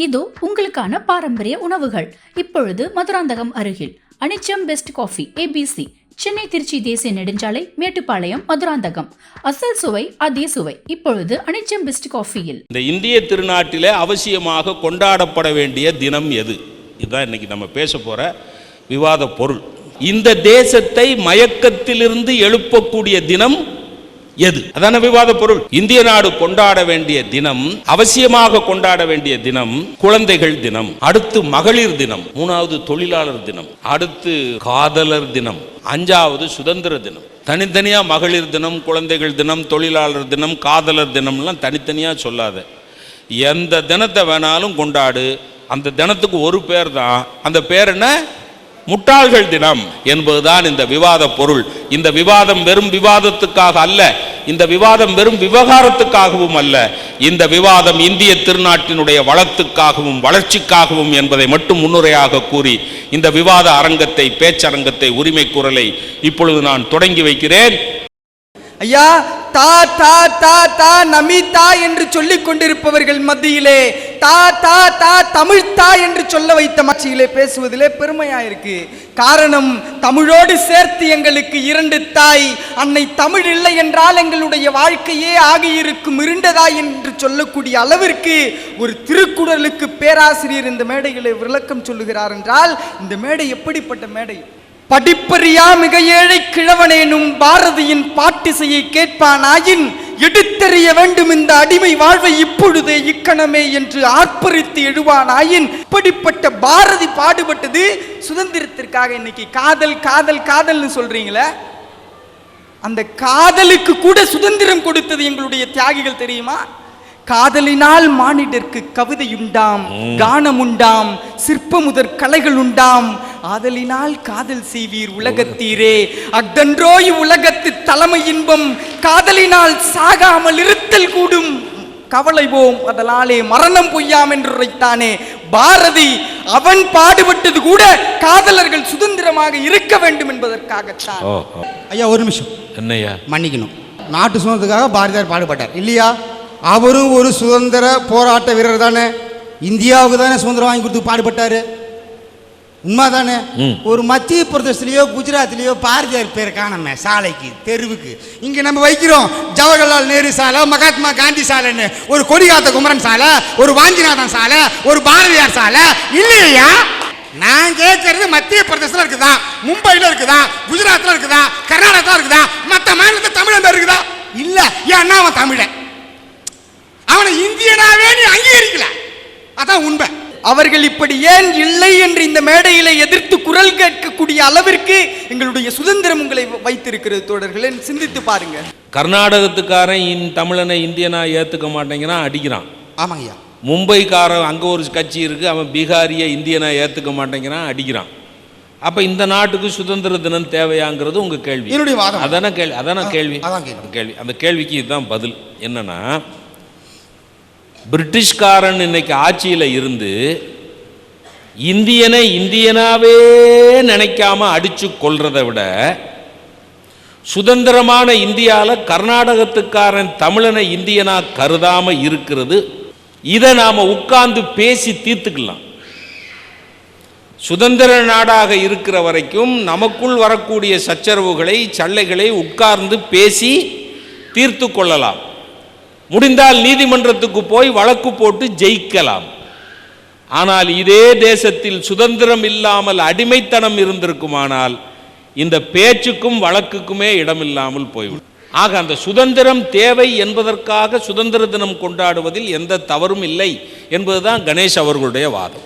இது உங்களுக்கான பாரம்பரிய உணவுகள். இப்பொழுது மதுராந்தகம் அருகில் Anicham best coffee ABC, Chennai Tiruchi தேசிய நெடுஞ்சாலை, மேட்டுப்பாளையம், மதுராந்தகம். அசல் சுவை அதே சுவை. இப்பொழுது அனிச்சம் பெஸ்ட் காஃபியில். இந்த இந்திய திருநாட்டிலே அவசியமாக கொண்டாடப்பட வேண்டிய தினம் எது? இதுதான் இன்னைக்கு நம்ம பேச போற விவாத பொருள். இந்த தேசத்தை மயக்கத்திலிருந்து எழுப்பக்கூடிய தினம் எது? அதான விவாத பொருள். இந்திய நாடு கொண்டாட வேண்டிய தினம், அவசியமாக கொண்டாட வேண்டிய தினம் குழந்தைகள் தினம், அடுத்து மகளிர் தினம், மூணாவது தொழிலாளர் தினம், அடுத்து காதலர் தினம், அஞ்சாவது சுதந்திர தினம். தனித்தனியா மகளிர் தினம், குழந்தைகள் தினம், தொழிலாளர் தினம், காதலர் தினம்லாம் தனித்தனியா சொல்லாத. எந்த தினத்தை வேணாலும் கொண்டாடு. அந்த தினத்துக்கு ஒரு பேர் தான். அந்த பேர் என்ன? முட்டாள்கள் தினம் என்பதுதான் இந்த விவாத பொருள். இந்த விவாதம் வெறும் விவாதத்துக்காக அல்ல, இந்த விவாதம் வெறும் விவகாரத்துக்காகவும் அல்ல, இந்த விவாதம் இந்திய திருநாட்டினுடைய வளத்துக்காகவும் வளர்ச்சிக்காகவும் என்பதை மட்டும் முன்னுரையாக கூறி இந்த விவாத அரங்கத்தை, பேச்சரங்கத்தை, உரிமை குரலை இப்பொழுது நான் தொடங்கி வைக்கிறேன். ஐயா, தா தா தா தா நமிதா என்று சொல்லிக் கொண்டிருப்பவர்கள் மத்தியிலே தா தா தா தமிழ் தா என்று சொல்ல வைத்த மச்சியிலே பேசுவதிலே பெருமையாயிருக்கு. காரணம், தமிழோடு சேர்த்து எங்களுக்கு இரண்டு தாய். அன்னை தமிழ் இல்லை என்றால் எங்களுடைய வாழ்க்கையே ஆகியிருக்கும் இருண்டதாய் என்று சொல்லக்கூடிய அளவிற்கு ஒரு திருக்குறளுக்கு பேராசிரியர் இந்த மேடைகளை விளக்கம் சொல்லுகிறார் என்றால் இந்த மேடை எப்படிப்பட்ட மேடை? படிப்பறியா மிக ஏழை கிழவனேனும் பாரதியின் பாட்டிசையை கேட்பானாயின் எடுத்தறிய வேண்டும் இந்த அடிமை வாழ்வை இப்பொழுதே இக்கணமே என்று ஆர்ப்பரித்து எழுவானாயின். இப்படிப்பட்ட பாரதி பாடுபட்டது சுதந்திரத்திற்காக. இன்னைக்கு காதல் காதல் காதல்னு சொல்றீங்களே, அந்த காதலுக்கு கூட சுதந்திரம் கொடுத்தது எங்களுடைய தியாகிகள் தெரியுமா? காதலினால் மானிடர்க்கு கவிதை உண்டாம், கானம் உண்டாம், சிற்ப முதற் கலைகள் உண்டாம். ஆதலினால் காதல் செய்வீர் உலகத்தீரே, அக்தன்றோ உலகத்து தலைமை இன்பம். காதலினால் சாகாமல் இருத்தல் கூடும், கவலைவோம் அதனாலே மரணம் பொய்யாம் என்று உரைத்தானே பாரதி. அவன் பாடுபட்டது கூட காதலர்கள் சுதந்திரமாக இருக்க வேண்டும் என்பதற்காகத்தான். ஐயா ஒரு நிமிஷம், என்னையா மன்னிக்கணும். நாட்டு சுதந்திரத்துக்காக பாரதியார் பாடுபட்டார் இல்லையா? அவரும் ஒரு சுதந்திர போராட்ட வீரர் தானே. இந்தியாவுக்கு தானே சுதந்திரம் வாங்கி கொடுத்து பாடுபட்டாரு. உண்மை தானே? ஒரு மத்திய பிரதேசத்திலேயோ குஜராத்லேயோ பாரதியார் பேர் காணாம சாலைக்கு, தெருவுக்கு. இங்கே நம்ம வைக்கிறோம் ஜவஹர்லால் நேரு சாலை, மகாத்மா காந்தி சாலைன்னு. ஒரு கொடிகாத்த குமரன் சாலை, ஒரு வாஞ்சிநாதன் சாலை, ஒரு பாரதியார் சாலை இல்லையா? நான் கேட்கறது மத்திய பிரதேசத்தில் இருக்குதா, மும்பையில் இருக்குதா, குஜராத்தில் இருக்குதா, கர்நாடகத்தில் இருக்குதா, மற்ற மாநிலத்தில் தமிழன் பேர் இருக்குதா? இல்லை. ஏன்னா அவன் தமிழன், அவனை இந்தியனாவே நீ அங்கீகரிக்கல. அதான் உண்மை. அவர்கள் இப்படி ஏன் இல்லை என்று இந்த மேடையில எதிர்த்து குரல் கேட்கக்கூடிய அளவிற்கு எங்களுடைய சுதந்திரம் உங்களை வைத்திருக்கிறது. தோழர்களே, சிந்தித்து பாருங்க. கர்நாடகத்துக்காரன் தமிழனை இந்தியனா ஏத்துக்க மாட்டேங்கிறான், அடிக்கிறான். ஆமாங்கய்யா. மும்பைக்காரன் அங்க ஒரு கட்சி இருக்கு, அவன் பீகாரிய இந்தியனா ஏத்துக்க மாட்டேங்கிறான், அடிக்கிறான். அப்ப இந்த நாட்டுக்கு சுதந்திர தினம் தேவையாங்கிறது உங்க கேள்வி. என்னுடைய வாதம். அதான கேள்வி. கேள்வி. அந்த கேள்விக்கு இதுதான் பதில். என்னன்னா, பிரிட்டிஷ்காரன் இன்னைக்கு ஆட்சியில் இருந்து இந்தியனை இந்தியனாவே நினைக்காம அடிச்சு கொள்றதை விட சுதந்திரமான இந்தியாவில் கர்நாடகத்துக்காரன் தமிழனை இந்தியனா கருதாம இருக்கிறது. இதை நாம உட்கார்ந்து பேசி தீர்த்துக்கலாம். சுதந்திர நாடாக இருக்கிற வரைக்கும் நமக்குள் வரக்கூடிய சச்சரவுகளை, சல்லைகளை உட்கார்ந்து பேசி தீர்த்து கொள்ளலாம். முடிந்தால் நீதிமன்றத்துக்கு போய் வழக்கு போட்டு ஜெயிக்கலாம். ஆனால் இதே தேசத்தில் சுதந்திரம் இல்லாமல் அடிமைத்தனம் இருந்திருக்குமானால் இந்த பேச்சுக்கும் வழக்குக்குமே இடமில்லாமல் போய்விடும். ஆக அந்த சுதந்திரம் தேவை என்பதற்காக சுதந்திர தினம் கொண்டாடுவதில் எந்த தவறும் இல்லை என்பதுதான் கணேஷ் அவர்களுடைய வாதம்.